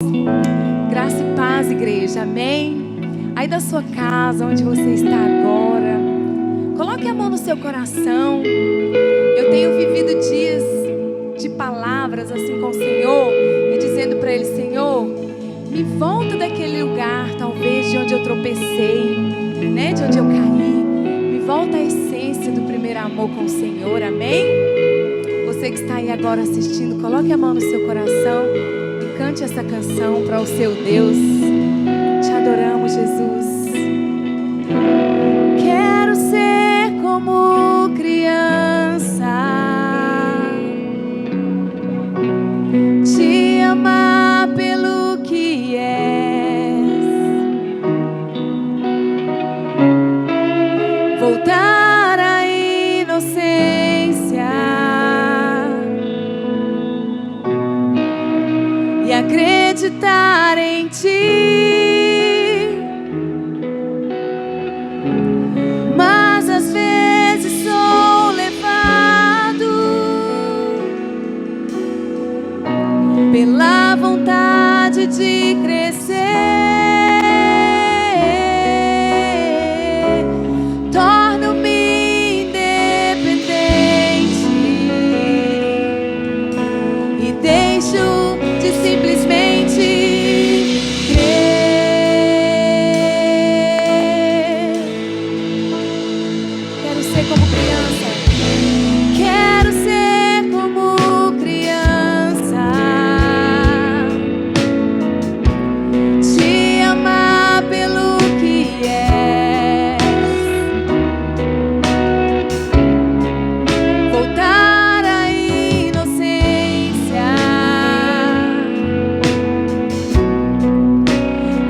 Graça e paz, igreja, amém? Aí da sua casa, onde você está agora, coloque a mão no seu coração. Eu tenho vivido dias de palavras assim com o Senhor e dizendo para Ele: Senhor, me volta daquele lugar, talvez de onde eu tropecei, né? De onde eu caí. Me volta à essência do primeiro amor com o Senhor, amém? Você que está aí agora assistindo, coloque a mão no seu coração. Cante essa canção para o seu Deus. Te adoramos, Jesus. Quero ser como criança, te amar pelo que és, voltar à inocência e acreditar em ti. Mas às vezes sou levado pela vontade de crescer. Torno-me independente e deixo de simplesmente crer. Quero ser como criança. Quero ser como criança, te amar pelo que és, voltar à inocência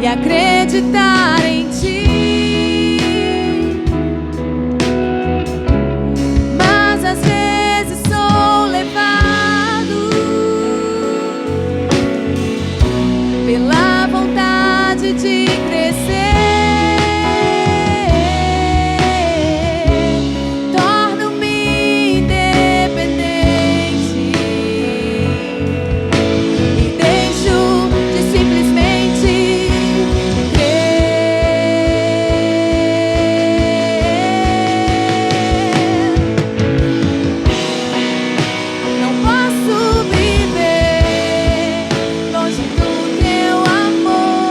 e acreditar em ti. Mas às vezes sou levado pela vontade de crescer. Torno-me independente e deixo de simplesmente não posso viver longe do teu amor.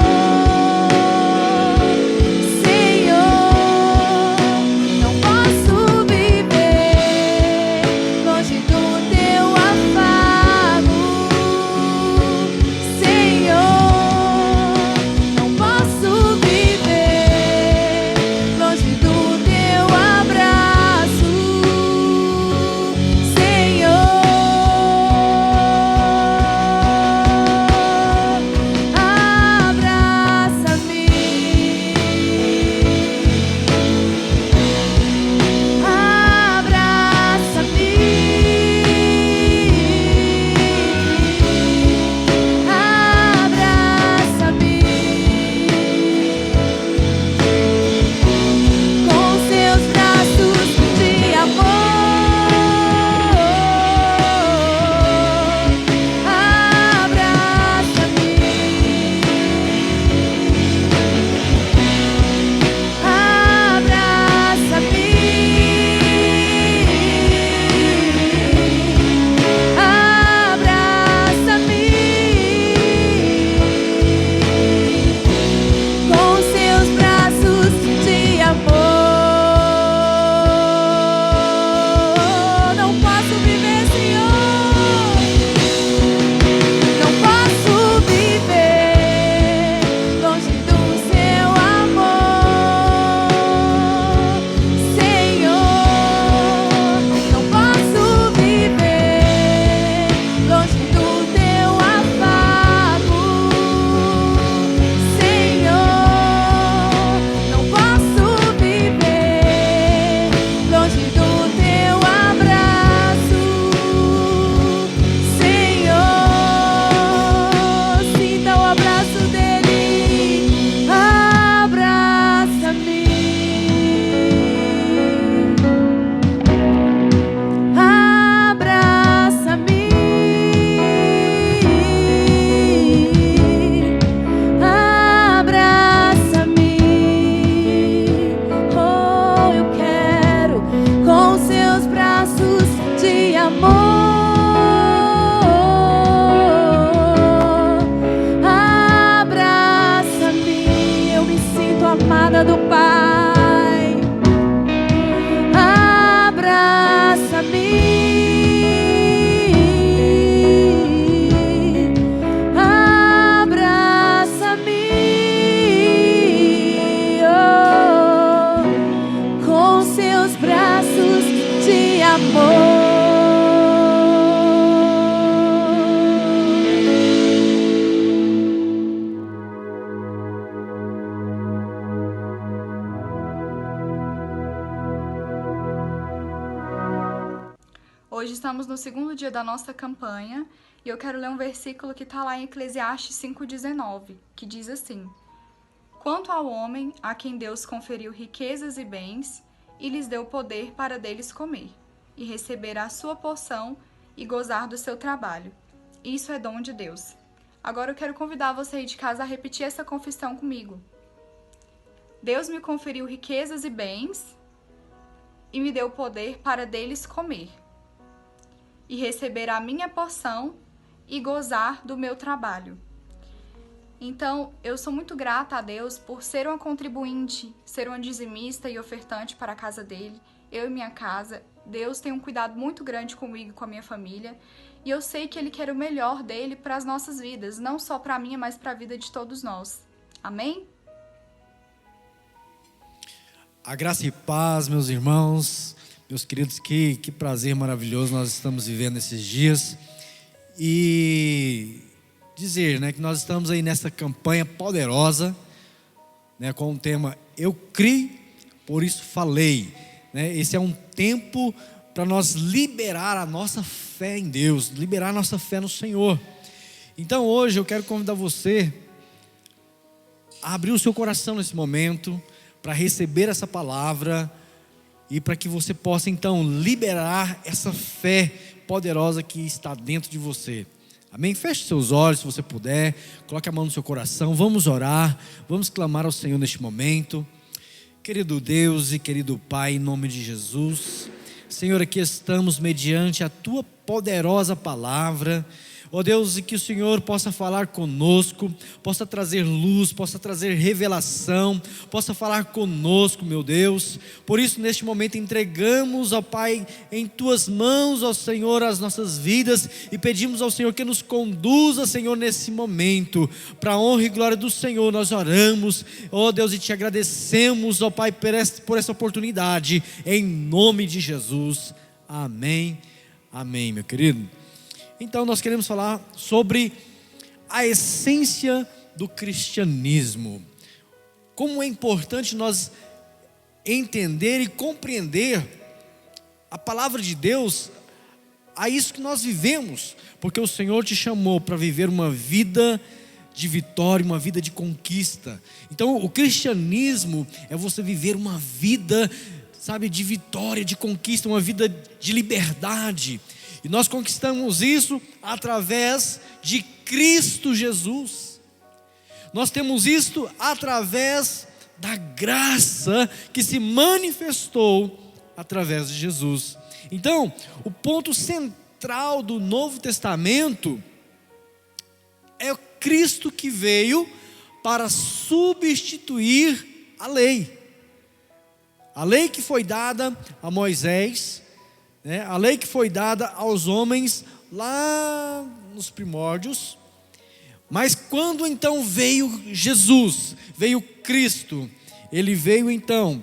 Hoje estamos no segundo dia da nossa campanha e eu quero ler um versículo que está lá em Eclesiastes 5,19, que diz assim: Quanto ao homem a quem Deus conferiu riquezas e bens e lhes deu poder para deles comer, e receber a sua porção e gozar do seu trabalho. Isso é dom de Deus. Agora eu quero convidar você aí de casa a repetir essa confissão comigo. Deus me conferiu riquezas e bens e me deu poder para deles comer, e receber a minha porção e gozar do meu trabalho. Então, eu sou muito grata a Deus por ser uma contribuinte, ser uma dizimista e ofertante para a casa dele, eu e minha casa. Deus tem um cuidado muito grande comigo e com a minha família, e eu sei que Ele quer o melhor dele para as nossas vidas, não só para a minha, mas para a vida de todos nós. Amém? A graça e paz, meus irmãos, meus queridos, que prazer maravilhoso nós estamos vivendo esses dias. E dizer, que nós estamos aí nessa campanha poderosa, com o tema Eu Criei, por isso falei. Esse é um tempo para nós liberar a nossa fé em Deus, liberar a nossa fé no Senhor. Então hoje eu quero convidar você a abrir o seu coração nesse momento, para receber essa palavra e para que você possa então liberar essa fé poderosa que está dentro de você. Amém? Feche seus olhos se você puder, coloque a mão no seu coração, vamos orar, vamos clamar ao Senhor neste momento. Querido Deus e querido Pai, em nome de Jesus, Senhor, aqui estamos mediante a Tua poderosa palavra. Ó Deus, e que o Senhor possa falar conosco, possa trazer luz, possa trazer revelação, possa falar conosco, meu Deus. Por isso, neste momento, entregamos, ó Pai, em Tuas mãos, ó Senhor, as nossas vidas, e pedimos ao Senhor que nos conduza, Senhor, nesse momento, para a honra e glória do Senhor. Nós oramos, ó Deus, e Te agradecemos, ó Pai, por essa oportunidade, em nome de Jesus. Amém, amém, meu querido. Então nós queremos falar sobre a essência do cristianismo. Como é importante nós entender e compreender a palavra de Deus a isso que nós vivemos. Porque o Senhor te chamou para viver uma vida de vitória, uma vida de conquista. Então o cristianismo é você viver uma vida, de vitória, de conquista, uma vida de liberdade. E nós conquistamos isso através de Cristo Jesus. Nós temos isto através da graça que se manifestou através de Jesus. Então, o ponto central do Novo Testamento é o Cristo que veio para substituir a lei. A lei que foi dada a Moisés, a lei que foi dada aos homens lá nos primórdios. Mas quando então veio Jesus, veio Cristo, Ele veio então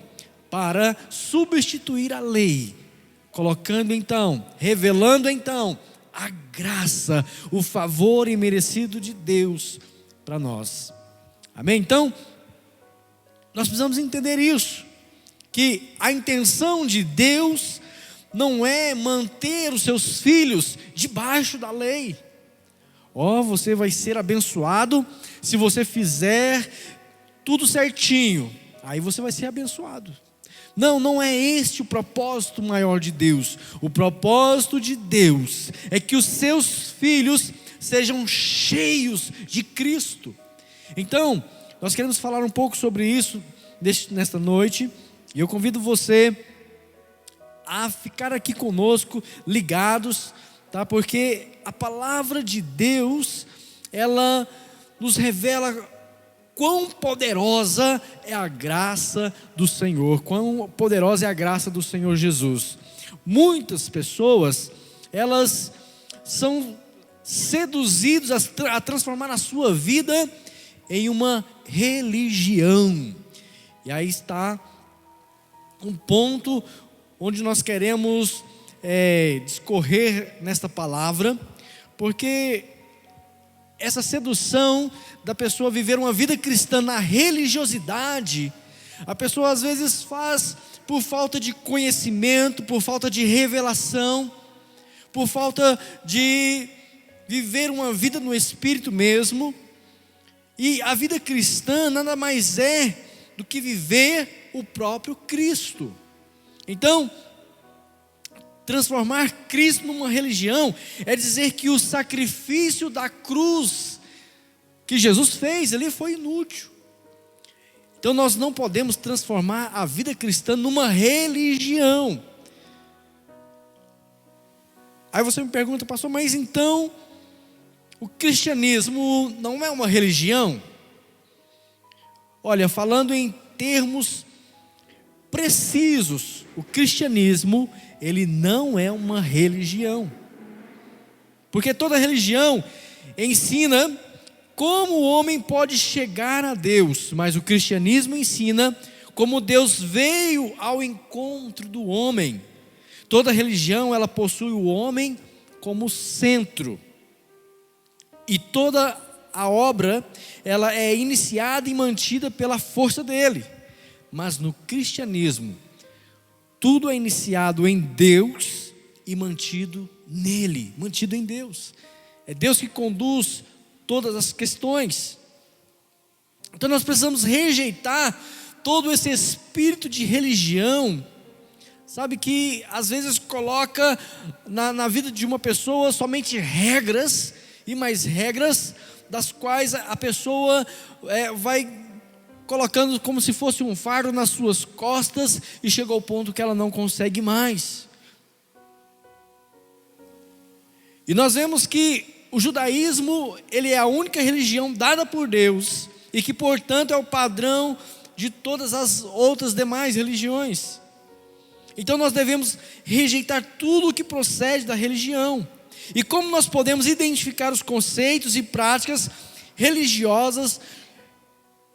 para substituir a lei, colocando então, revelando então a graça, o favor imerecido de Deus para nós. Amém? Então, nós precisamos entender isso, que a intenção de Deus não é manter os seus filhos debaixo da lei. Você vai ser abençoado se você fizer tudo certinho. Aí você vai ser abençoado. Não é este o propósito maior de Deus. O propósito de Deus é que os seus filhos sejam cheios de Cristo. Então, nós queremos falar um pouco sobre isso nesta noite. E eu convido você a ficar aqui conosco, ligados, porque a palavra de Deus, ela nos revela quão poderosa é a graça do Senhor, quão poderosa é a graça do Senhor Jesus. Muitas pessoas, elas são seduzidas a transformar a sua vida em uma religião. E aí está um ponto onde nós queremos discorrer nesta palavra, porque essa sedução da pessoa viver uma vida cristã na religiosidade, a pessoa às vezes faz por falta de conhecimento, por falta de revelação, por falta de viver uma vida no Espírito mesmo. E a vida cristã nada mais é do que viver o próprio Cristo. Então, transformar Cristo numa religião é dizer que o sacrifício da cruz que Jesus fez, ele foi inútil. Então nós não podemos transformar a vida cristã numa religião. Aí você me pergunta, pastor, mas então o cristianismo não é uma religião? Olha, falando em termos precisos, o cristianismo, ele não é uma religião. Porque toda religião ensina como o homem pode chegar a Deus, mas o cristianismo ensina como Deus veio ao encontro do homem. Toda religião, ela possui o homem como centro. E toda a obra, ela é iniciada e mantida pela força dele. Mas no cristianismo, tudo é iniciado em Deus e mantido nele, mantido em Deus. É Deus que conduz todas as questões. Então nós precisamos rejeitar todo esse espírito de religião, sabe, que às vezes coloca na vida de uma pessoa somente regras e mais regras, das quais a pessoa vai colocando como se fosse um fardo nas suas costas, e chega ao ponto que ela não consegue mais. E nós vemos que o judaísmo, ele é a única religião dada por Deus, e que portanto é o padrão de todas as outras demais religiões. Então nós devemos rejeitar tudo o que procede da religião. E como nós podemos identificar os conceitos e práticas religiosas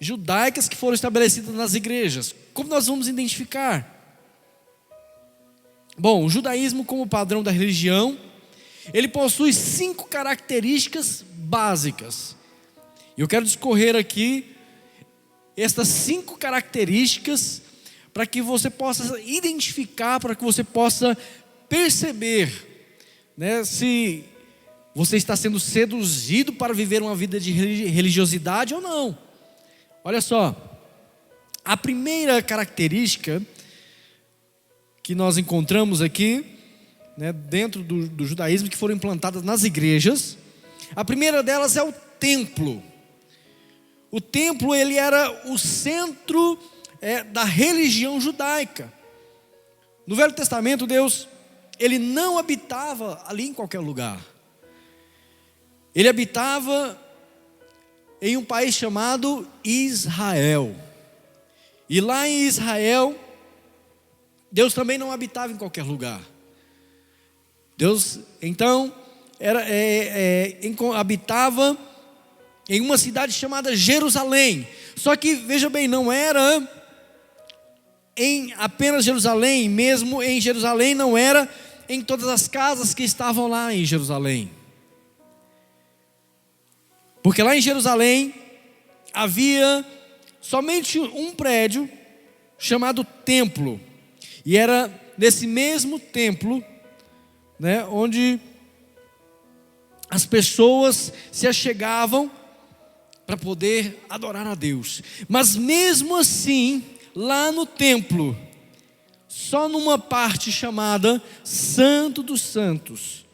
judaicas que foram estabelecidas nas igrejas? Como nós vamos identificar? Bom, o judaísmo, como padrão da religião, ele possui 5 características básicas. E eu quero discorrer aqui estas 5 características para que você possa identificar, para que você possa perceber, né, se você está sendo seduzido para viver uma vida de religiosidade ou não. Olha só, a primeira característica que nós encontramos aqui, né, dentro do judaísmo, que foram implantadas nas igrejas, a primeira delas é o templo. O templo, ele era o centro da religião judaica. No Velho Testamento, Deus, ele não habitava ali em qualquer lugar. Ele habitava em um país chamado Israel. E lá em Israel, Deus também não habitava em qualquer lugar. Deus, então, habitava em uma cidade chamada Jerusalém. Só que, veja bem, não era em apenas Jerusalém, mesmo em Jerusalém não era em todas as casas que estavam lá em Jerusalém. Porque lá em Jerusalém havia somente um prédio chamado templo. E era nesse mesmo templo, né, onde as pessoas se achegavam para poder adorar a Deus. Mas mesmo assim, lá no templo, só numa parte chamada Santo dos Santos,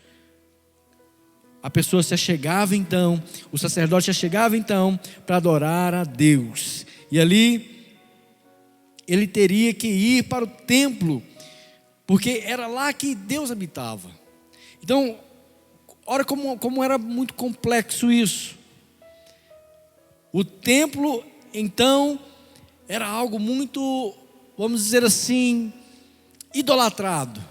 a pessoa se achegava então, o sacerdote se achegava então para adorar a Deus. E ali ele teria que ir para o templo, porque era lá que Deus habitava. Então, olha como era muito complexo isso. O templo, então, era algo muito, vamos dizer assim, idolatrado.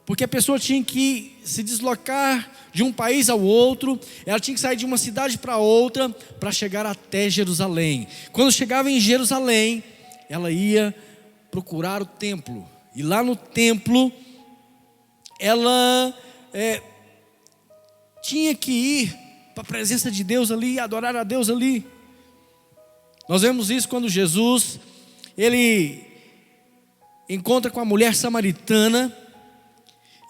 Porque a pessoa tinha que se deslocar de um país ao outro, ela tinha que sair de uma cidade para outra, para chegar até Jerusalém. Quando chegava em Jerusalém, ela ia procurar o templo. E lá no templo, ela tinha que ir para a presença de Deus ali, adorar a Deus ali. Nós vemos isso quando Jesus, ele encontra com a mulher samaritana,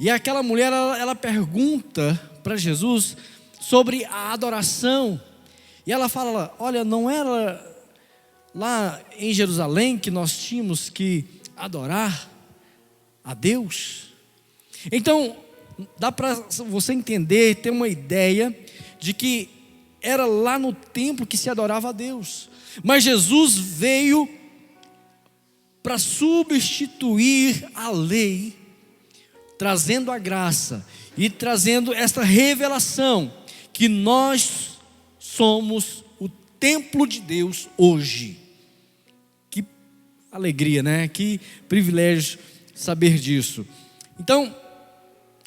E aquela mulher, ela pergunta para Jesus sobre a adoração. E ela fala: olha, não era lá em Jerusalém que nós tínhamos que adorar a Deus? Então, dá para você entender, ter uma ideia de que era lá no templo que se adorava a Deus. Mas Jesus veio para substituir a lei, trazendo a graça e trazendo esta revelação que nós somos o templo de Deus hoje. Que alegria, né? Que privilégio saber disso. Então,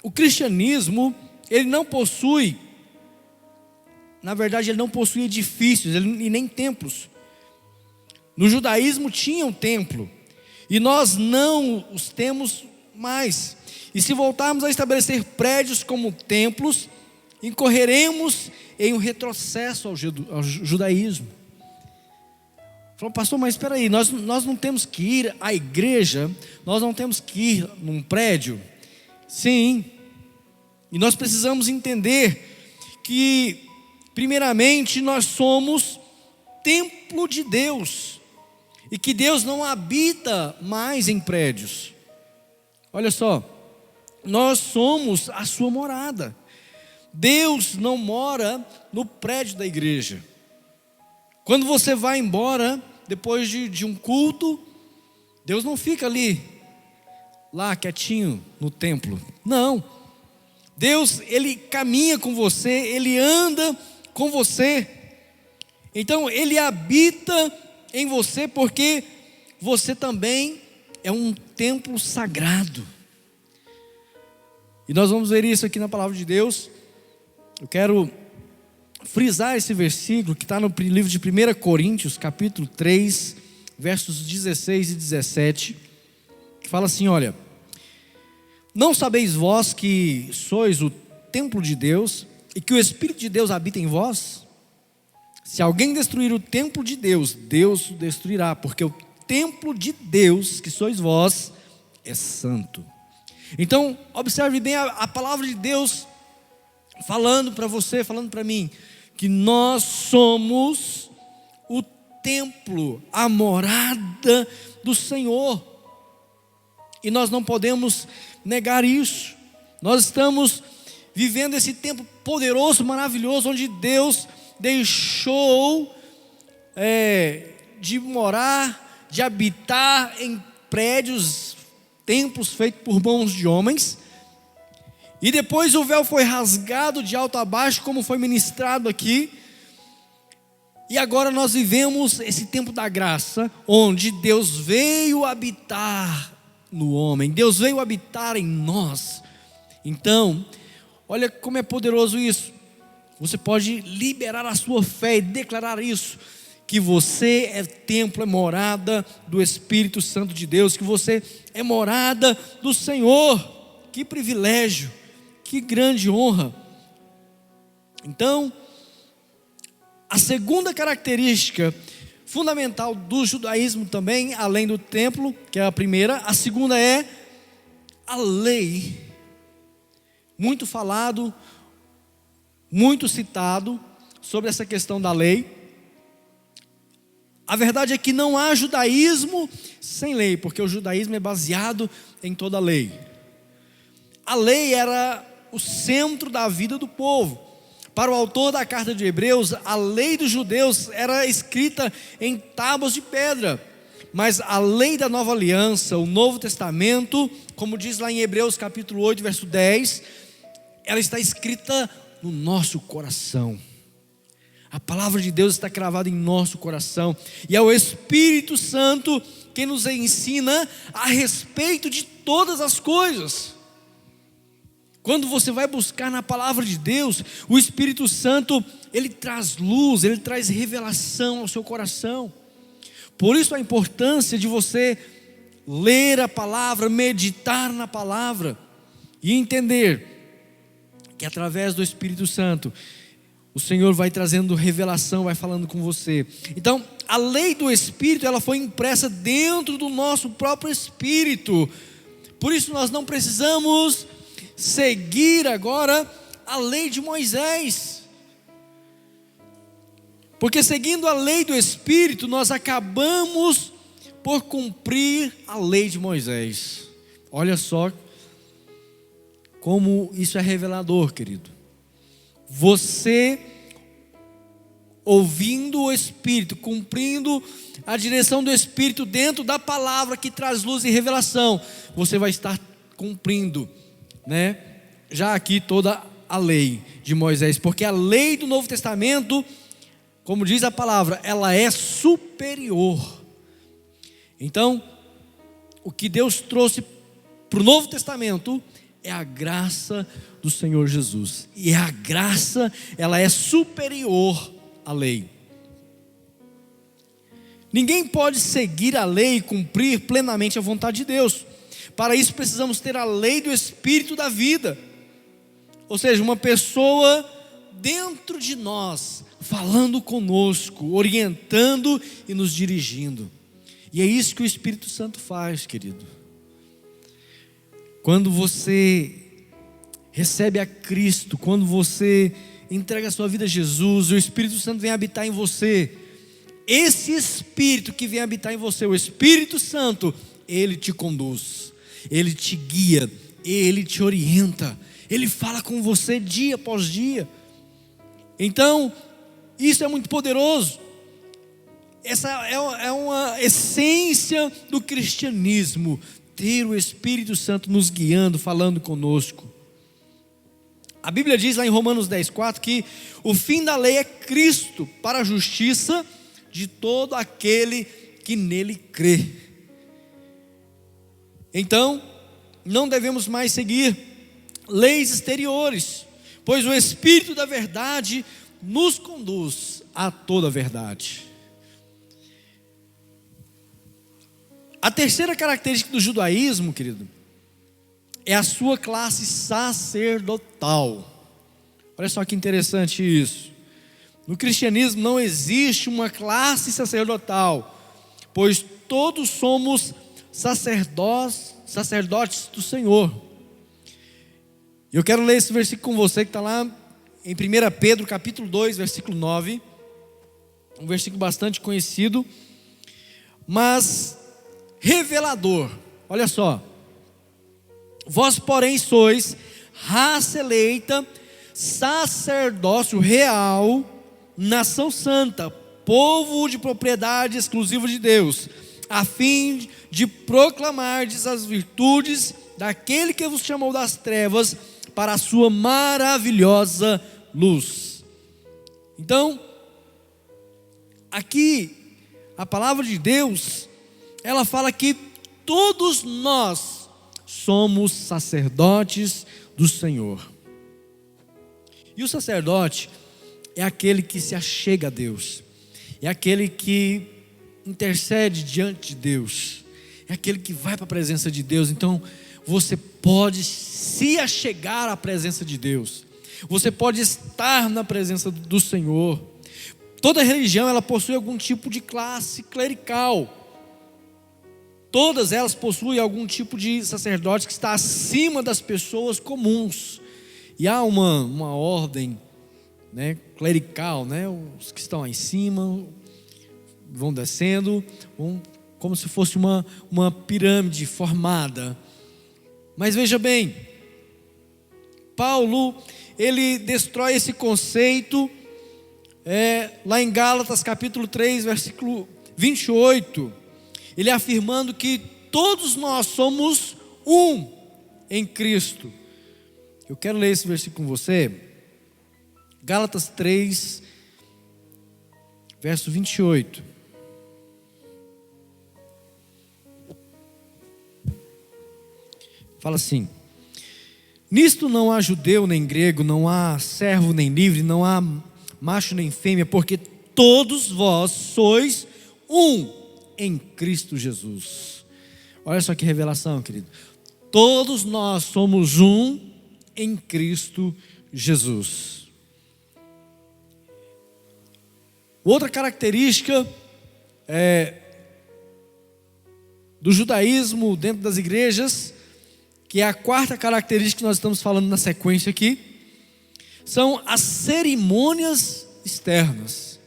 o cristianismo, ele não possui, na verdade, ele não possui edifícios e nem templos. No judaísmo tinha um templo, e nós não os temos mais. E se voltarmos a estabelecer prédios como templos, incorreremos em um retrocesso ao judaísmo. Falou: pastor, mas espera aí, nós não temos que ir à igreja, nós não temos que ir num prédio? Sim, e nós precisamos entender que, primeiramente, nós somos templo de Deus, e que Deus não habita mais em prédios. Olha só, nós somos a sua morada. Deus não mora no prédio da igreja. Quando você vai embora, depois de um culto, Deus não fica ali, lá quietinho no templo. Não, Deus, Ele caminha com você, Ele anda com você. Então Ele habita em você, porque você também é um templo sagrado. E nós vamos ver isso aqui na palavra de Deus. Eu quero frisar esse versículo que está no livro de 1 Coríntios, capítulo 3, versos 16 e 17, que fala assim: olha, não sabeis vós que sois o templo de Deus e que o Espírito de Deus habita em vós? Se alguém destruir o templo de Deus, Deus o destruirá, porque o templo de Deus, que sois vós, é santo. Então, observe bem a palavra de Deus falando para você, falando para mim, que nós somos o templo, a morada do Senhor. E nós não podemos negar isso. Nós estamos vivendo esse tempo poderoso, maravilhoso, onde Deus deixou de morar, de habitar em prédios, templos feitos por mãos de homens. E depois o véu foi rasgado de alto a baixo, como foi ministrado aqui. E agora nós vivemos esse tempo da graça, onde Deus veio habitar no homem, Deus veio habitar em nós. Então, olha como é poderoso isso. Você pode liberar a sua fé e declarar isso, que você é templo, é morada do Espírito Santo de Deus, que você é morada do Senhor. Que privilégio, que grande honra. Então, a segunda característica fundamental do judaísmo também, além do templo, que é a primeira, a segunda é a lei. Muito falado, muito citado sobre essa questão da lei. A verdade é que não há judaísmo sem lei, porque o judaísmo é baseado em toda a lei. A lei era o centro da vida do povo. Para o autor da carta de Hebreus, a lei dos judeus era escrita em tábuas de pedra. Mas a lei da nova aliança, o Novo Testamento, como diz lá em Hebreus capítulo 8, verso 10, ela está escrita no nosso coração. A palavra de Deus está cravada em nosso coração. E é o Espírito Santo quem nos ensina a respeito de todas as coisas. Quando você vai buscar na palavra de Deus, o Espírito Santo, ele traz luz, ele traz revelação ao seu coração. Por isso a importância de você ler a palavra, meditar na palavra e entender que através do Espírito Santo o Senhor vai trazendo revelação, vai falando com você. Então, a lei do Espírito, ela foi impressa dentro do nosso próprio espírito. Por isso nós não precisamos seguir agora a lei de Moisés. Porque seguindo a lei do Espírito, nós acabamos por cumprir a lei de Moisés. Olha só como isso é revelador, querido. Você, ouvindo o Espírito, cumprindo a direção do Espírito dentro da palavra que traz luz e revelação, você vai estar cumprindo, né, já aqui toda a lei de Moisés, porque a lei do Novo Testamento, como diz a palavra, ela é superior. Então, o que Deus trouxe para o Novo Testamento é a graça do Senhor Jesus, e a graça, ela é superior à lei. Ninguém pode seguir a lei e cumprir plenamente a vontade de Deus. Para isso precisamos ter a lei do Espírito da vida, ou seja, uma pessoa dentro de nós, falando conosco, orientando e nos dirigindo. E é isso que o Espírito Santo faz, querido. Quando você recebe a Cristo, quando você entrega a sua vida a Jesus, o Espírito Santo vem habitar em você. Esse Espírito que vem habitar em você, o Espírito Santo, ele te conduz, ele te guia, ele te orienta, ele fala com você dia após dia. Então, isso é muito poderoso. Essa é uma essência do cristianismo, ter o Espírito Santo nos guiando, falando conosco. A Bíblia diz lá em Romanos 10:4 que o fim da lei é Cristo para a justiça de todo aquele que nele crê. Então, não devemos mais seguir leis exteriores, pois o Espírito da verdade nos conduz a toda a verdade. A terceira característica do judaísmo, querido, é a sua classe sacerdotal. Olha só que interessante isso. No cristianismo não existe uma classe sacerdotal, pois todos somos sacerdotes do Senhor. Eu quero ler esse versículo com você que está lá em 1 Pedro capítulo 2, versículo 9. Um versículo bastante conhecido, mas revelador. Olha só: vós porém sois raça eleita, sacerdócio real, nação santa, povo de propriedade exclusiva de Deus, a fim de proclamardes as virtudes daquele que vos chamou das trevas para a sua maravilhosa luz. Então, aqui a palavra de Deus, ela fala que todos nós somos sacerdotes do Senhor. E o sacerdote é aquele que se achega a Deus, é aquele que intercede diante de Deus, é aquele que vai para a presença de Deus. Então você pode se achegar à presença de Deus, você pode estar na presença do Senhor. Toda religião, ela possui algum tipo de classe clerical. Todas elas possuem algum tipo de sacerdote que está acima das pessoas comuns. E há uma ordem, né, clerical, né? Os que estão aí em cima vão descendo, como se fosse uma pirâmide formada. Mas veja bem, Paulo, ele destrói esse conceito lá em Gálatas capítulo 3, versículo 28, ele afirmando que todos nós somos um em Cristo. Eu quero ler esse versículo com você, Gálatas 3, verso 28. Fala assim: nisto não há judeu nem grego, não há servo nem livre, não há macho nem fêmea, porque todos vós sois um em Cristo Jesus. Olha só que revelação, querido. Todos nós somos um em Cristo Jesus. Outra característica do judaísmo dentro das igrejas, que é a quarta característica que nós estamos falando na sequência aqui, são as cerimônias externas,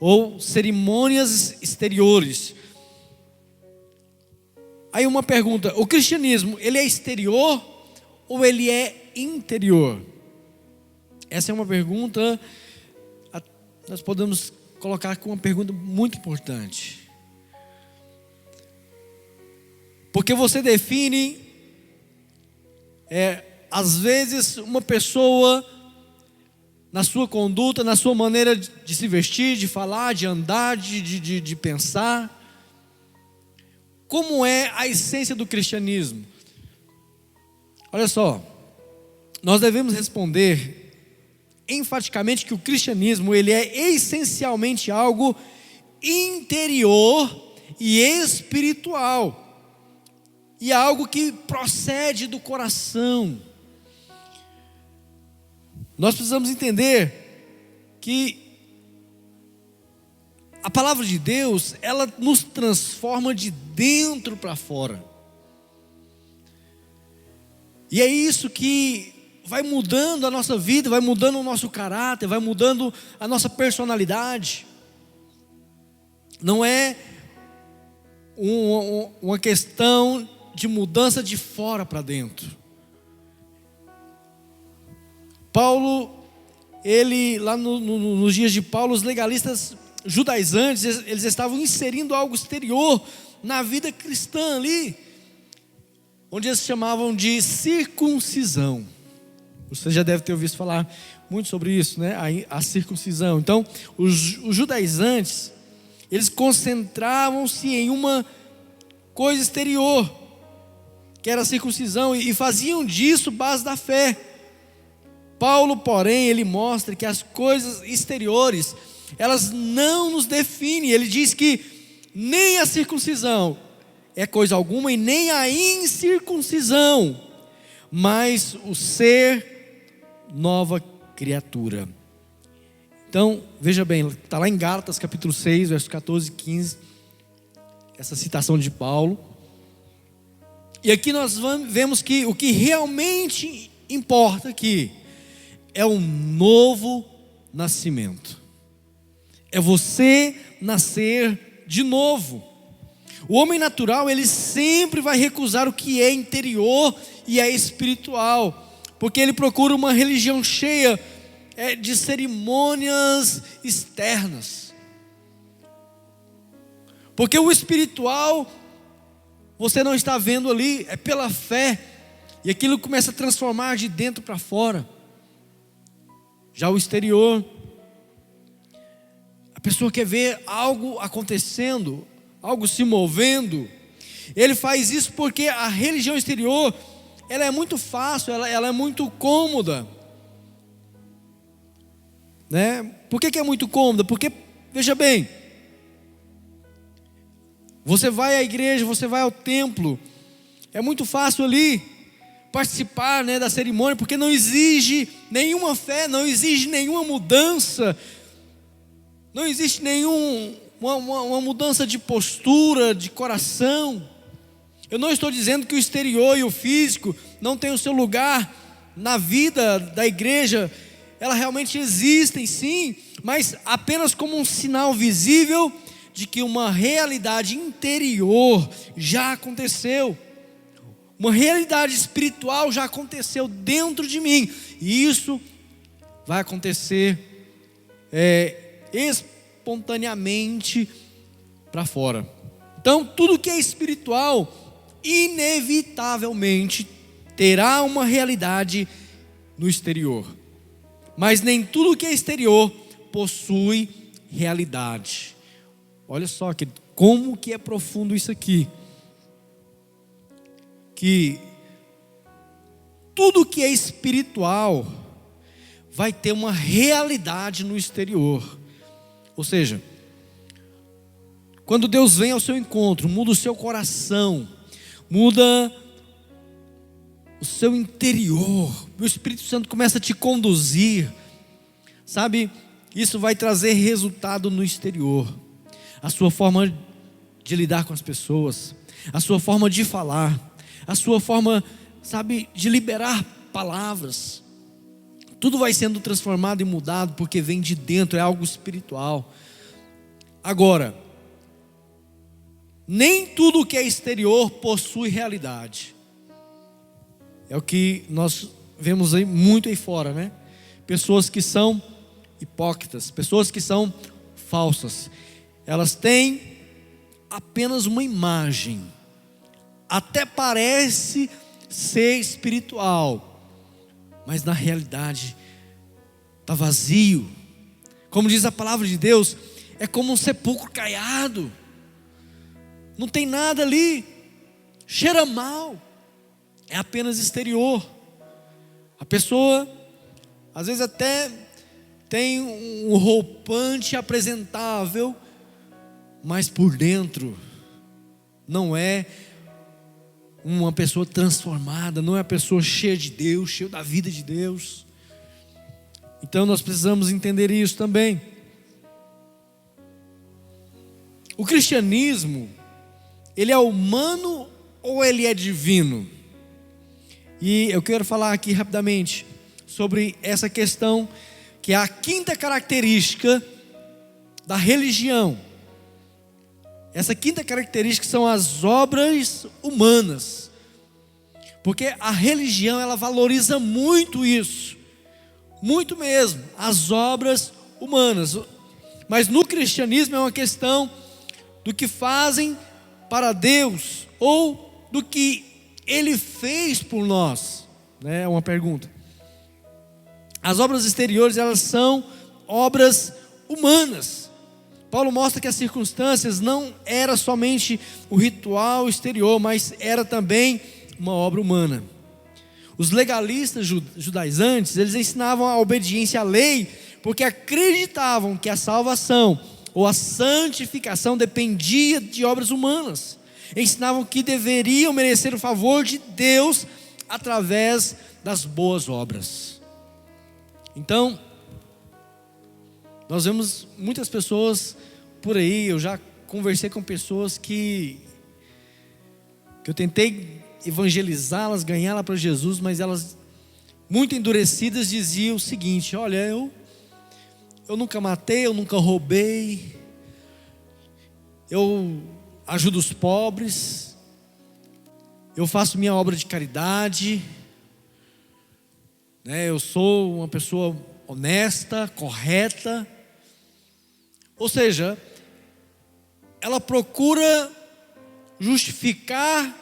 ou cerimônias exteriores. Aí uma pergunta: o cristianismo, ele é exterior ou ele é interior? Essa é uma pergunta, nós podemos colocar como uma pergunta muito importante. Porque você define, às vezes, uma pessoa na sua conduta, na sua maneira de se vestir, de falar, de andar, de pensar. Como é a essência do cristianismo? Olha só, nós devemos responder enfaticamente que o cristianismo, ele é essencialmente algo interior e espiritual, e é algo que procede do coração. Nós precisamos entender que a palavra de Deus, ela nos transforma de dentro para fora. E é isso que vai mudando a nossa vida, vai mudando o nosso caráter, vai mudando a nossa personalidade. Não é uma questão de mudança de fora para dentro. Paulo, ele lá nos dias de Paulo, os legalistas judaizantes, eles estavam inserindo algo exterior na vida cristã ali, onde eles chamavam de circuncisão. Você já deve ter ouvido falar muito sobre isso, né? A circuncisão. Então, os judaizantes, eles concentravam-se em uma coisa exterior, que era a circuncisão, e faziam disso base da fé. Paulo, porém, ele mostra que as coisas exteriores, elas não nos definem. Ele diz que nem a circuncisão é coisa alguma, e nem a incircuncisão, mas o ser nova criatura. Então, veja bem, está lá em Gálatas capítulo 6, versos 14 e 15, essa citação de Paulo. E aqui nós vemos que o que realmente importa aqui é um novo nascimento. É você nascer de novo. O homem natural, ele sempre vai recusar o que é interior e é espiritual, porque ele procura uma religião cheia de cerimônias externas. Porque o espiritual, você não está vendo ali, é pela fé, e aquilo começa a transformar de dentro para fora. Já o exterior, a pessoa quer ver algo acontecendo, algo se movendo. Ele faz isso porque a religião exterior, ela é muito fácil, ela é muito cômoda, né? Por que é muito cômoda? Porque, veja bem, você vai à igreja, você vai ao templo, é muito fácil ali participar, né, da cerimônia, porque não exige nenhuma fé, não exige nenhuma mudança, não existe uma mudança de postura, de coração. Eu não estou dizendo que o exterior e o físico não têm o seu lugar na vida da igreja. Elas realmente existem, sim, mas apenas como um sinal visível de que uma realidade interior já aconteceu. Uma realidade espiritual já aconteceu dentro de mim. E isso vai acontecer espontaneamente para fora. Então, tudo que é espiritual, inevitavelmente terá uma realidade no exterior. Mas nem tudo que é exterior possui realidade. Olha só como que é profundo isso aqui. Que tudo que é espiritual vai ter uma realidade no exterior. Ou seja, quando Deus vem ao seu encontro, muda o seu coração, muda o seu interior, o Espírito Santo começa a te conduzir, sabe? Isso vai trazer resultado no exterior. A sua forma de lidar com as pessoas, a sua forma de falar, a sua forma sabe, de liberar palavras. Tudo vai sendo transformado e mudado porque vem de dentro, é algo espiritual. Agora, nem tudo que é exterior possui realidade. É o que nós vemos aí muito aí fora, né? Pessoas que são hipócritas, pessoas que são falsas. Elas têm apenas uma imagem. Até parece ser espiritual, mas na realidade está vazio. Como diz a palavra de Deus, é como um sepulcro caiado. Não tem nada ali, cheira mal, é apenas exterior. A pessoa às vezes até tem um roupante apresentável, mas por dentro não é uma pessoa transformada, não é uma pessoa cheia de Deus, cheia da vida de Deus. Então nós precisamos entender isso também. O cristianismo, ele é humano ou ele é divino? E eu quero falar aqui rapidamente sobre essa questão, que é a quinta característica da religião. Essa quinta característica são as obras humanas, porque a religião ela valoriza muito isso, muito mesmo, as obras humanas. Mas no cristianismo é uma questão do que fazem para Deus ou do que Ele fez por nós, né? É uma pergunta. As obras exteriores elas são obras humanas. Paulo mostra que as circunstâncias não era somente o ritual exterior, mas era também uma obra humana. Os legalistas judaizantes, eles ensinavam a obediência à lei, porque acreditavam que a salvação ou a santificação dependia de obras humanas. Ensinavam que deveriam merecer o favor de Deus através das boas obras. Então, nós vemos muitas pessoas por aí. Eu já conversei com pessoas que eu tentei evangelizá-las, ganhá-las para Jesus, mas elas, muito endurecidas, diziam o seguinte: olha, eu nunca matei, eu nunca roubei, eu ajudo os pobres, eu faço minha obra de caridade, né? Eu sou uma pessoa honesta, correta. Ou seja, ela procura justificar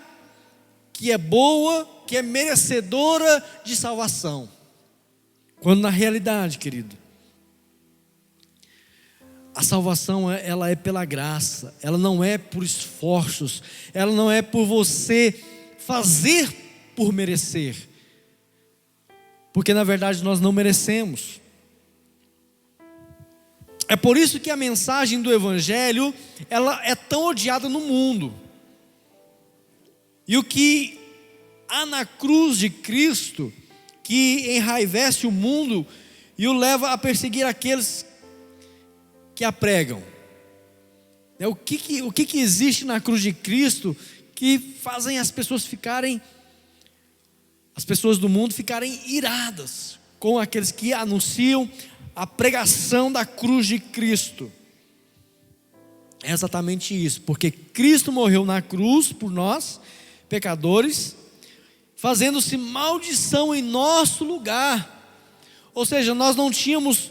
que é boa, que é merecedora de salvação, quando na realidade, querido, a salvação ela é pela graça, ela não é por esforços, ela não é por você fazer por merecer, porque na verdade nós não merecemos. É por isso que a mensagem do Evangelho ela é tão odiada no mundo. E o que há na cruz de Cristo, que enraivece o mundo e o leva a perseguir aqueles que a pregam. O que existe na cruz de Cristo que fazem as pessoas do mundo ficarem iradas com aqueles que anunciam a pregação da cruz de Cristo? É exatamente isso, porque Cristo morreu na cruz por nós, pecadores, fazendo-se maldição em nosso lugar. Ou seja, nós não tínhamos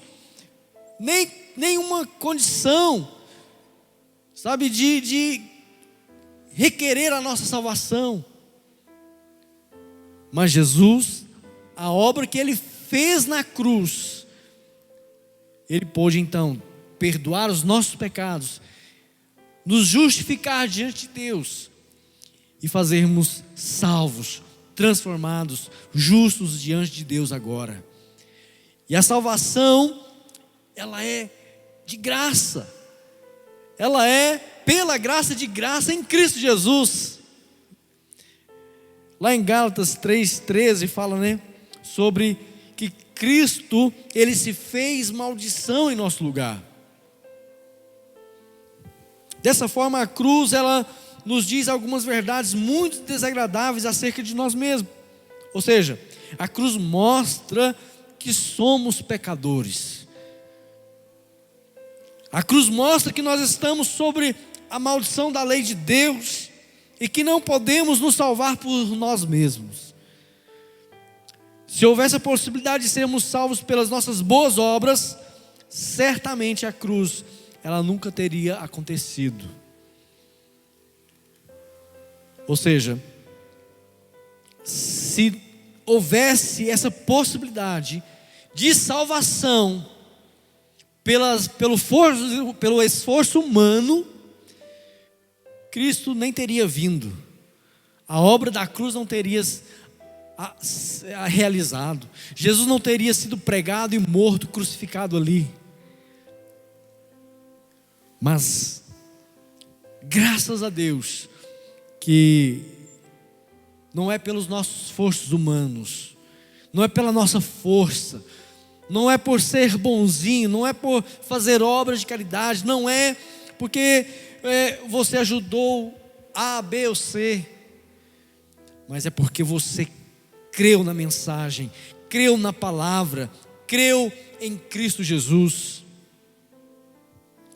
nenhuma condição, sabe, de requerer a nossa salvação. Mas Jesus, a obra que Ele fez na cruz, Ele pôde então perdoar os nossos pecados, nos justificar diante de Deus e fazermos salvos, transformados, justos diante de Deus agora. E a salvação, ela é de graça, ela é pela graça de graça em Cristo Jesus. Lá em Gálatas 3:13 fala, né, sobre que Cristo, Ele se fez maldição em nosso lugar. Dessa forma a cruz, ela nos diz algumas verdades muito desagradáveis acerca de nós mesmos. Ou seja, a cruz mostra que somos pecadores. A cruz mostra que nós estamos sobre a maldição da lei de Deus e que não podemos nos salvar por nós mesmos. Se houvesse a possibilidade de sermos salvos pelas nossas boas obras, certamente a cruz, ela nunca teria acontecido. Ou seja, se houvesse essa possibilidade de salvação pelo esforço humano, Cristo nem teria vindo. A obra da cruz não teria realizado. Jesus não teria sido pregado e morto, crucificado ali. Mas, graças a Deus, que não é pelos nossos esforços humanos, não é pela nossa força, não é por ser bonzinho, não é por fazer obras de caridade, não é porque você ajudou A, B ou C, mas é porque você creu na mensagem, creu na palavra, creu em Cristo Jesus.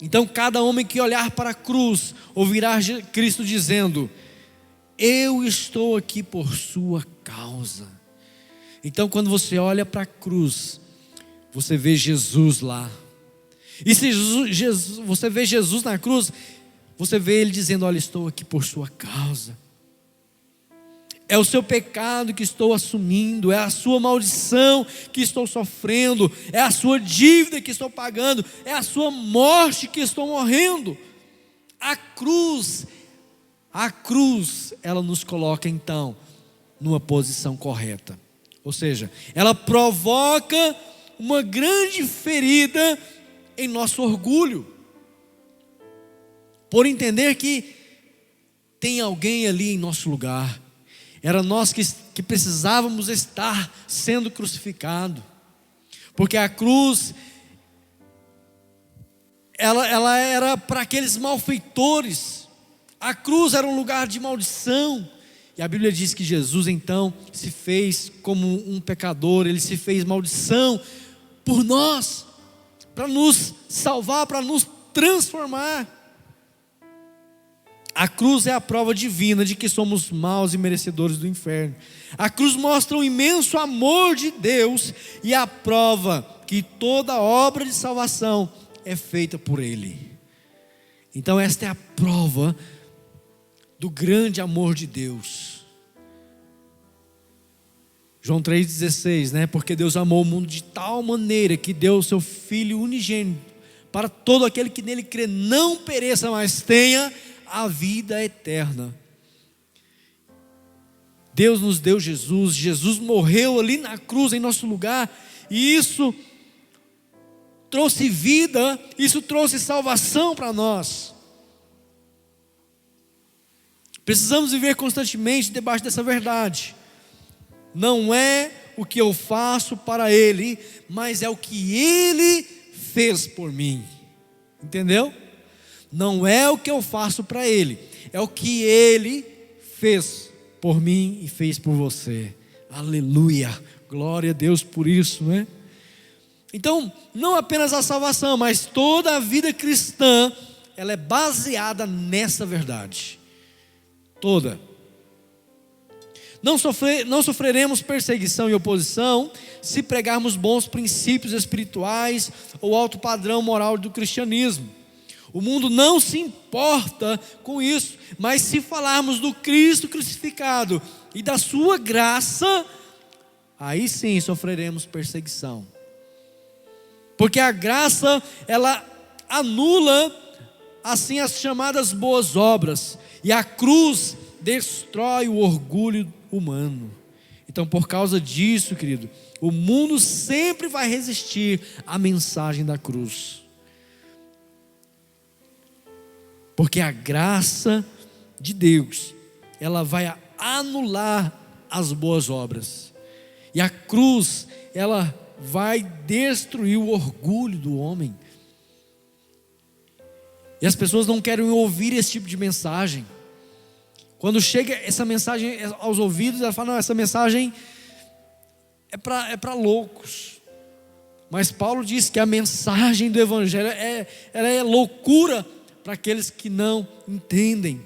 Então cada homem que olhar para a cruz ouvirá Cristo dizendo: eu estou aqui por sua causa. Então quando você olha para a cruz, você vê Jesus lá. E se você vê Jesus na cruz, você vê Ele dizendo: olha, estou aqui por sua causa. É o seu pecado que estou assumindo, é a sua maldição que estou sofrendo, é a sua dívida que estou pagando, é a sua morte que estou morrendo. A cruz, ela nos coloca então numa posição correta. Ou seja, ela provoca uma grande ferida em nosso orgulho, por entender que tem alguém ali em nosso lugar. Era nós que precisávamos estar sendo crucificado, porque a cruz, ela era para aqueles malfeitores. A cruz era um lugar de maldição, e a Bíblia diz que Jesus então se fez como um pecador, Ele se fez maldição por nós, para nos salvar, para nos transformar. A cruz é a prova divina de que somos maus e merecedores do inferno. A cruz mostra o imenso amor de Deus e a prova que toda obra de salvação é feita por Ele. Então esta é a prova do grande amor de Deus. João 3,16, né? Porque Deus amou o mundo de tal maneira que deu o seu Filho unigênito, para todo aquele que nele crê não pereça, mas tenha a vida eterna. Deus nos deu Jesus, Jesus morreu ali na cruz em nosso lugar, e isso trouxe vida, isso trouxe salvação para nós. Precisamos viver constantemente debaixo dessa verdade. Não é o que eu faço para Ele, mas é o que Ele fez por mim. Entendeu? Não é o que eu faço para Ele, é o que Ele fez por mim e fez por você. Aleluia, glória a Deus por isso, né? Então, não apenas a salvação, mas toda a vida cristã, ela é baseada nessa verdade. Toda. Não sofreremos perseguição e oposição se pregarmos bons princípios espirituais ou alto padrão moral do cristianismo. O mundo não se importa com isso, mas se falarmos do Cristo crucificado e da sua graça, aí sim sofreremos perseguição. Porque a graça, ela anula assim as chamadas boas obras, e a cruz destrói o orgulho humano. Então, por causa disso, querido, o mundo sempre vai resistir à mensagem da cruz. Porque a graça de Deus, ela vai anular as boas obras. E a cruz, ela vai destruir o orgulho do homem. E as pessoas não querem ouvir esse tipo de mensagem. Quando chega essa mensagem aos ouvidos, ela fala: não, essa mensagem é para loucos. Mas Paulo diz que a mensagem do Evangelho ela é loucura para aqueles que não entendem.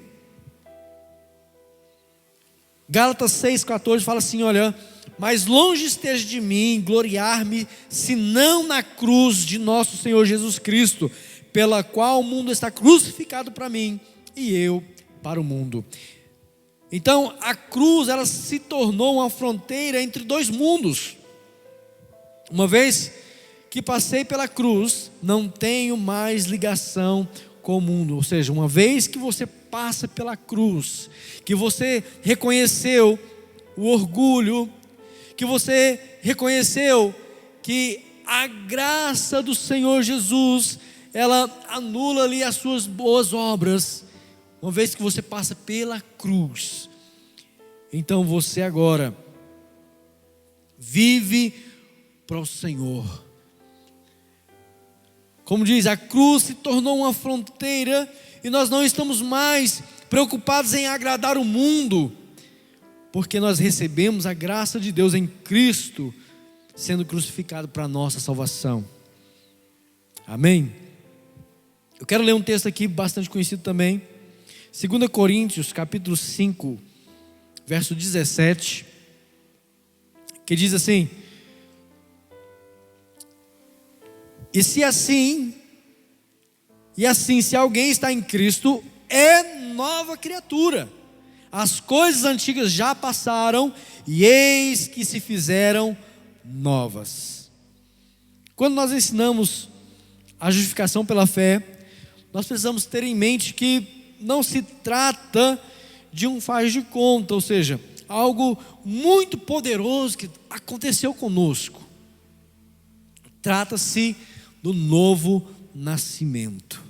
Gálatas 6,14 fala assim, olha: mas longe esteja de mim gloriar-me, senão na cruz de nosso Senhor Jesus Cristo, pela qual o mundo está crucificado para mim, e eu para o mundo. Então a cruz, ela se tornou uma fronteira entre dois mundos. Uma vez que passei pela cruz, não tenho mais ligação com o mundo. Ou seja, uma vez que você passa pela cruz, que você reconheceu o orgulho, que você reconheceu que a graça do Senhor Jesus, ela anula ali as suas boas obras. Uma vez que você passa pela cruz, então você agora vive para o Senhor. Como diz, a cruz se tornou uma fronteira e nós não estamos mais preocupados em agradar o mundo, porque nós recebemos a graça de Deus em Cristo, sendo crucificado para a nossa salvação. Amém? Eu quero ler um texto aqui bastante conhecido também, 2 Coríntios capítulo 5, verso 17, que diz assim: se alguém está em Cristo, é nova criatura. As coisas antigas já passaram, e eis que se fizeram novas. Quando nós ensinamos a justificação pela fé, nós precisamos ter em mente que não se trata de um faz de conta, ou seja, algo muito poderoso que aconteceu conosco. Trata-se do novo nascimento.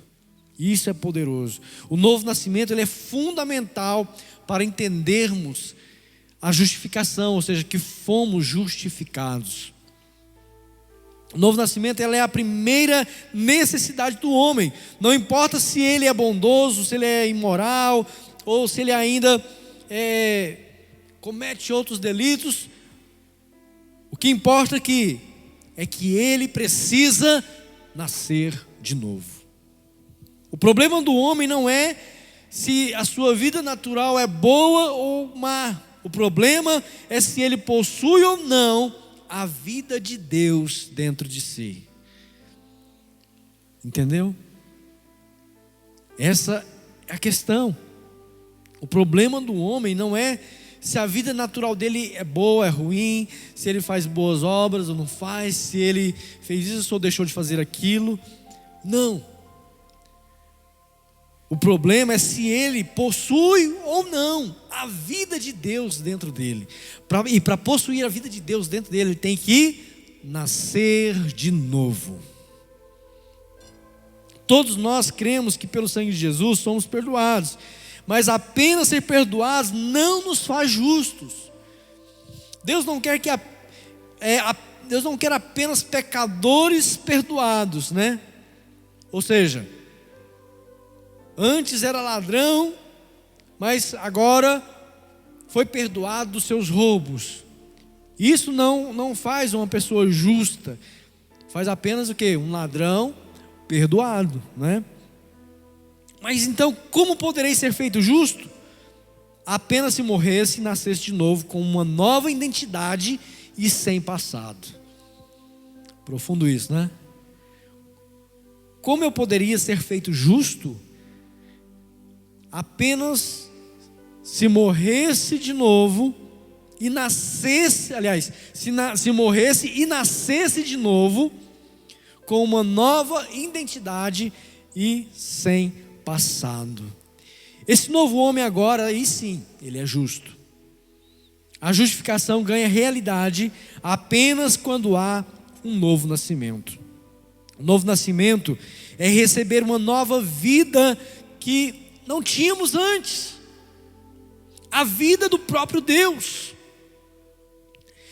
Isso é poderoso. O novo nascimento, ele é fundamental para entendermos a justificação, ou seja, que fomos justificados. O novo nascimento, ela é a primeira necessidade do homem. Não importa se ele é bondoso, se ele é imoral, ou se ele ainda comete outros delitos. O que importa aqui é que ele precisa nascer de novo. O problema do homem não é se a sua vida natural é boa ou má. O problema é se ele possui ou não a vida de Deus dentro de si. Entendeu? Essa é a questão. O problema do homem não é se a vida natural dele é boa, é ruim, se ele faz boas obras ou não faz, se ele fez isso ou deixou de fazer aquilo. Não. O problema é se ele possui ou não a vida de Deus dentro dele. E para possuir a vida de Deus dentro dele, ele tem que nascer de novo. Todos nós cremos que pelo sangue de Jesus somos perdoados, mas apenas ser perdoados não nos faz justos. Deus não quer Deus não quer apenas pecadores perdoados, né? Ou seja, antes era ladrão, mas agora foi perdoado dos seus roubos. Isso não faz uma pessoa justa. Faz apenas o quê? Um ladrão perdoado, né? Mas então, como poderei ser feito justo? Apenas se morresse e nascesse de novo com uma nova identidade e sem passado. Profundo isso, né? Como eu poderia ser feito justo? Apenas se morresse de novo e nascesse, aliás, se morresse e nascesse de novo com uma nova identidade e sem passado. Esse novo homem agora, aí sim, ele é justo. A justificação ganha realidade apenas quando há um novo nascimento. O novo nascimento é receber uma nova vida que não tínhamos antes. A vida do próprio Deus.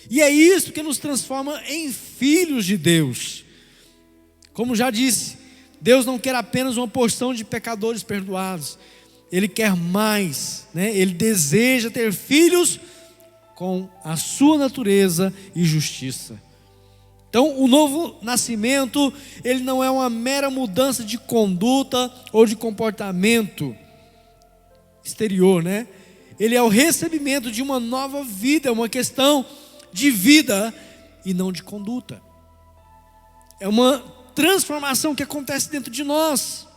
E é isso que nos transforma em filhos de Deus. Como já disse, Deus não quer apenas uma porção de pecadores perdoados. Ele quer mais, né? Ele deseja ter filhos com a sua natureza e justiça. Então, o novo nascimento, ele não é uma mera mudança de conduta ou de comportamento exterior, né? Ele é o recebimento de uma nova vida, uma questão de vida e não de conduta. É uma transformação que acontece dentro de nós.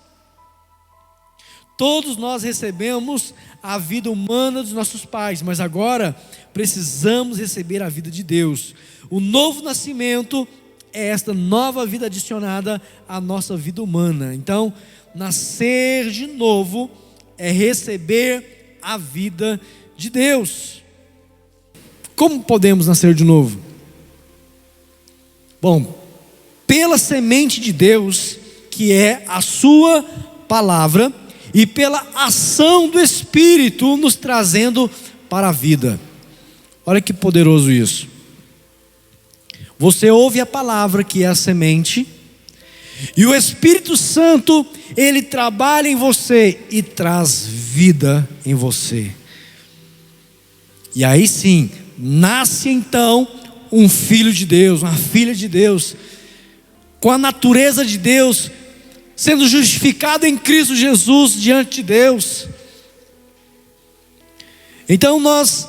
Todos nós recebemos a vida humana dos nossos pais, mas agora precisamos receber a vida de Deus. O novo nascimento é esta nova vida adicionada à nossa vida humana. Então, nascer de novo é receber a vida de Deus. Como podemos nascer de novo? Bom, pela semente de Deus, que é a sua palavra, e pela ação do Espírito nos trazendo para a vida. Olha que poderoso isso. Você ouve a palavra, que é a semente, e o Espírito Santo, ele trabalha em você e traz vida em você. E aí sim, nasce então um filho de Deus, uma filha de Deus, com a natureza de Deus, sendo justificado em Cristo Jesus diante de Deus. Então nós,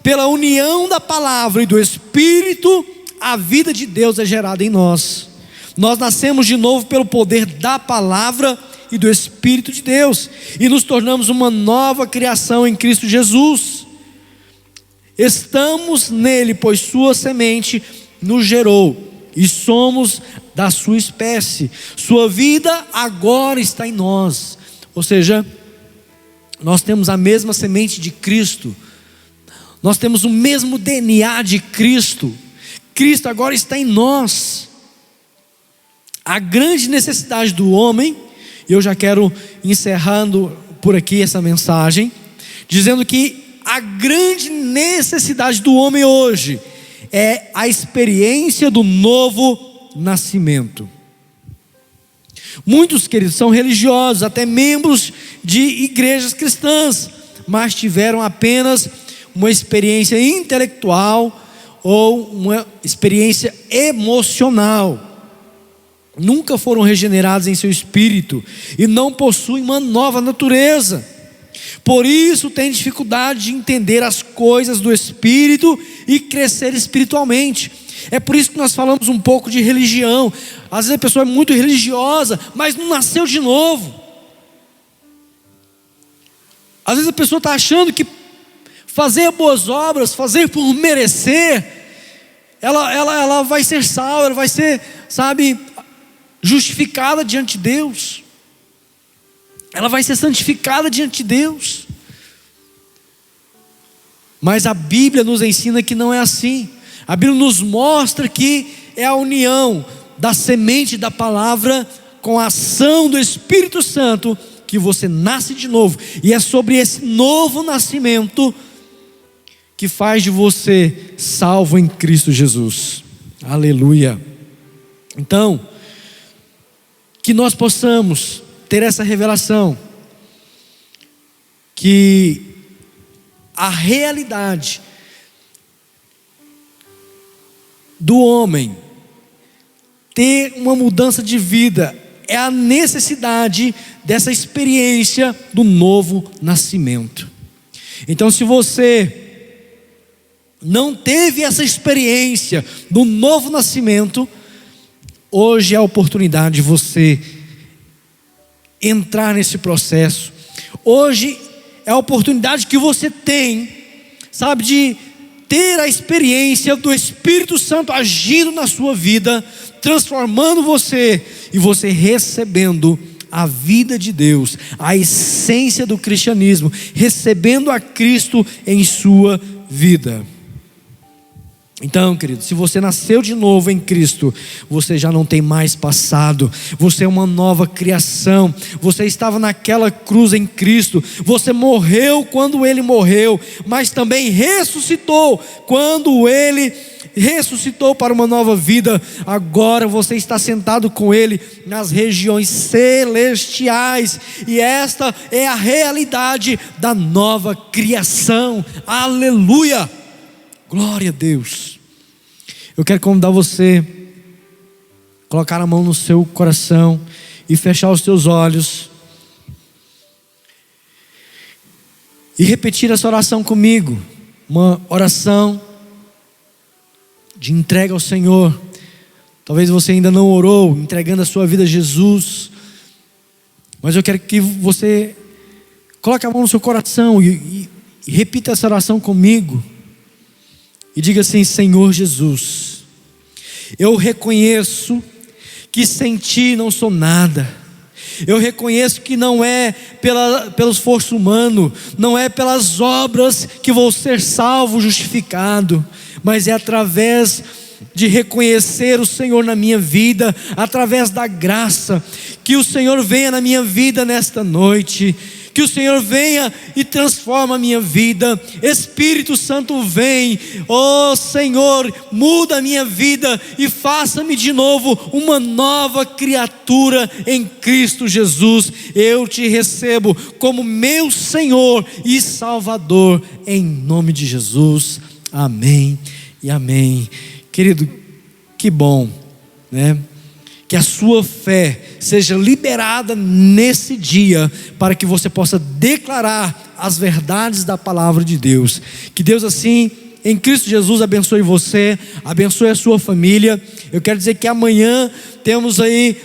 pela união da palavra e do Espírito, a vida de Deus é gerada em nós. Nós nascemos de novo pelo poder da palavra e do Espírito de Deus, e nos tornamos uma nova criação em Cristo Jesus. Estamos nele, pois sua semente nos gerou, e somos da sua espécie. Sua vida agora está em nós. Ou seja, nós temos a mesma semente de Cristo, nós temos o mesmo DNA de Cristo. Cristo agora está em nós. A grande necessidade do homem, e eu já quero encerrando por aqui essa mensagem, dizendo que a grande necessidade do homem hoje é a experiência do novo nascimento. Muitos, queridos, são religiosos, até membros de igrejas cristãs, mas tiveram apenas uma experiência intelectual ou uma experiência emocional. Nunca foram regenerados em seu espírito e não possuem uma nova natureza. Por isso têm dificuldade de entender as coisas do Espírito e crescer espiritualmente. É por isso que nós falamos um pouco de religião. Às vezes a pessoa é muito religiosa, mas não nasceu de novo. Às vezes a pessoa está achando que fazer boas obras, fazer por merecer, ela vai ser salva, ela vai ser, justificada diante de Deus. Ela vai ser santificada diante de Deus. Mas a Bíblia nos ensina que não é assim. A Bíblia nos mostra que é a união da semente da palavra com a ação do Espírito Santo que você nasce de novo. E é sobre esse novo nascimento que faz de você salvo em Cristo Jesus. Aleluia. Então, que nós possamos ter essa revelação, que a realidade do homem ter uma mudança de vida é a necessidade dessa experiência do novo nascimento. Então, se você não teve essa experiência do novo nascimento, hoje é a oportunidade de você entrar nesse processo. Hoje é a oportunidade que você tem, de ter a experiência do Espírito Santo agindo na sua vida, transformando você, e você recebendo a vida de Deus, a essência do cristianismo, recebendo a Cristo em sua vida. Então, querido, se você nasceu de novo em Cristo, você já não tem mais passado, você é uma nova criação. Você estava naquela cruz em Cristo, você morreu quando Ele morreu, mas também ressuscitou quando Ele ressuscitou para uma nova vida. Agora você está sentado com Ele nas regiões celestiais, e esta é a realidade da nova criação. Aleluia! Glória a Deus. Eu quero convidar você a colocar a mão no seu coração e fechar os seus olhos e repetir essa oração comigo. Uma oração de entrega ao Senhor. Talvez você ainda não orou, entregando a sua vida a Jesus, mas eu quero que você coloque a mão no seu coração e repita essa oração comigo. E diga assim: Senhor Jesus, eu reconheço que sem Ti não sou nada. Eu reconheço que não é pelo esforço humano, não é pelas obras que vou ser salvo, justificado, mas é através de reconhecer o Senhor na minha vida, através da graça. Que o Senhor venha na minha vida nesta noite, que o Senhor venha e transforma a minha vida. Espírito Santo, vem, ó Senhor, muda a minha vida e faça-me de novo uma nova criatura em Cristo Jesus. Eu te recebo como meu Senhor e Salvador, em nome de Jesus, amém e amém. Querido, que bom, né? Que a sua fé seja liberada nesse dia, para que você possa declarar as verdades da palavra de Deus. Que Deus assim, em Cristo Jesus, abençoe você, abençoe a sua família. Eu quero dizer que amanhã temos aí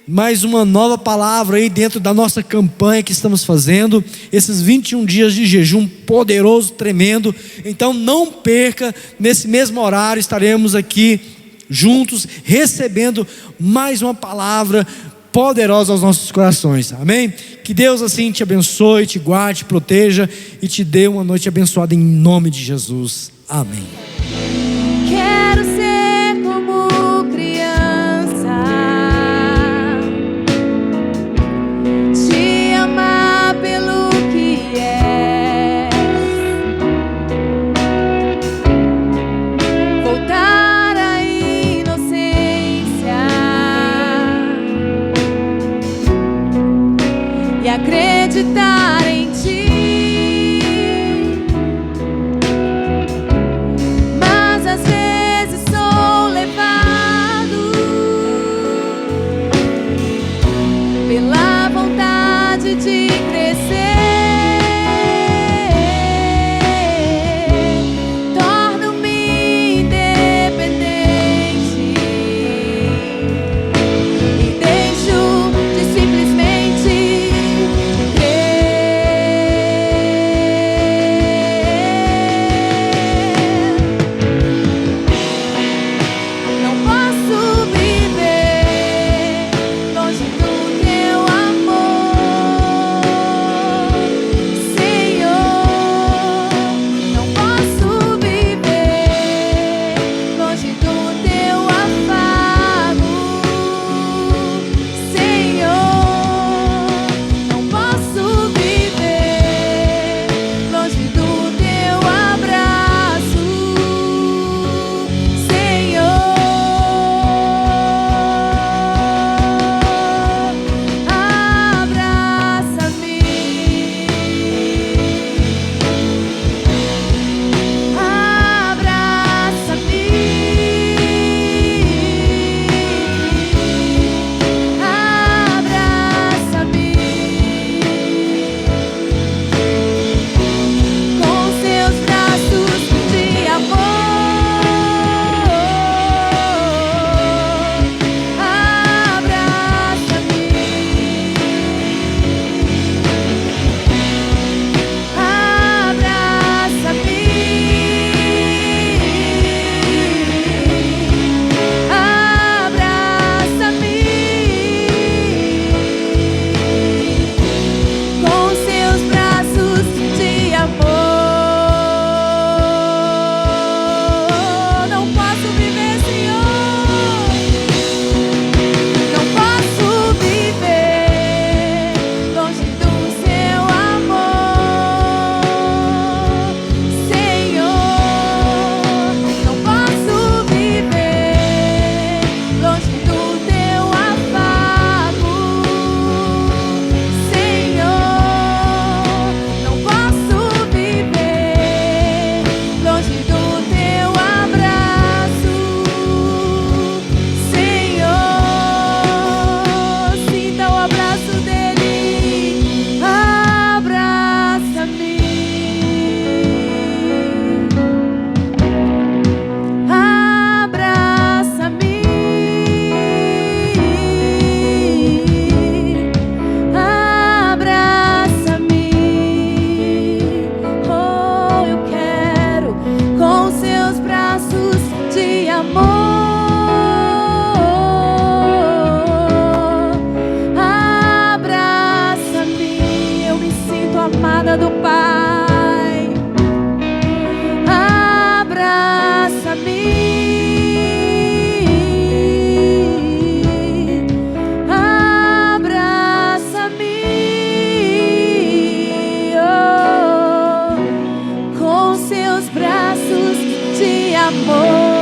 mais uma nova palavra aí dentro da nossa campanha que estamos fazendo, esses 21 dias de jejum poderoso, tremendo. Então não perca, nesse mesmo horário estaremos aqui juntos, recebendo mais uma palavra poderosa aos nossos corações, amém? Que Deus assim te abençoe, te guarde, te proteja e te dê uma noite abençoada em nome de Jesus, amém. Quero ser como criança, te amar pelo que és, voltar à inocência e acreditar em Ti. Mas às vezes sou levado pela vontade de crescer. Torno-me independente e deixo de simplesmente crer. amada do Pai. Abraça-me, abraça-me, oh, com seus braços de amor.